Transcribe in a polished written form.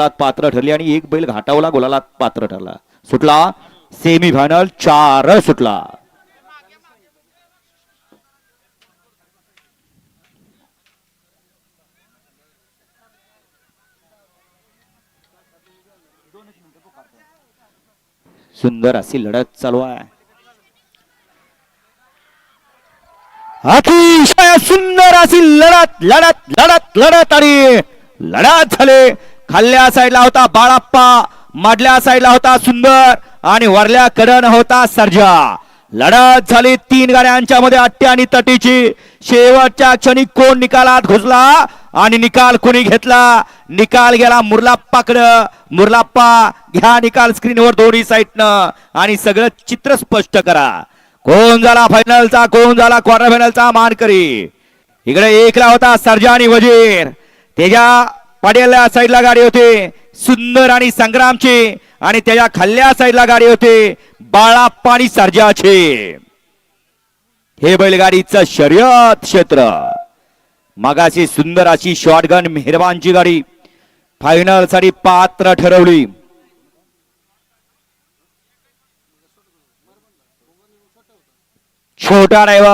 पात्र ठरली आणि एक बैल घाटावला गुलालात पात्र ठरला. सुटला सेमी फायनल 4 सुटला. सुंदर अशी लढत चालू आहे. अतिशय सुंदर अशी लढत लढत लढत लढत आणि लढत झाले. खाल्ल्या साईडला होता बाळाप्पा, मधल्या साईडला होता सुंदर आणि वरल्या कडन होता सर्जा. लढत झाली 3 गाड्यांच्या मध्ये अट्टी आणि तटीची. शेवटच्या क्षणी कोण निकालात घुसला आणि निकाल कोणी घेतला? निकाल गेला मुरलाप्पाकडं. मुरलाप्पा घ्या निकाल स्क्रीनवर दोन्ही साईडनं आणि सगळं चित्र स्पष्ट करा. कोण झाला फायनलचा, कोण झाला क्वार्टर फायनलचा मानकरी? इकडे एकला होता सर्जा आणि वजीर. त्याच्या पाड्याला साईडला गाडी होती सुंदर आणि संग्रामची आणि त्याच्या खाल्ल्या साईडला गाडी होती बाळाप्पा आणि सर्जाची. हे बैलगाडीचं शर्यत क्षेत्र. मगाशी सुंदर अशी शॉटगन मेहरबानची गाडी फायनल साठी पात्र ठरवली. छोटा ड्रायव्हर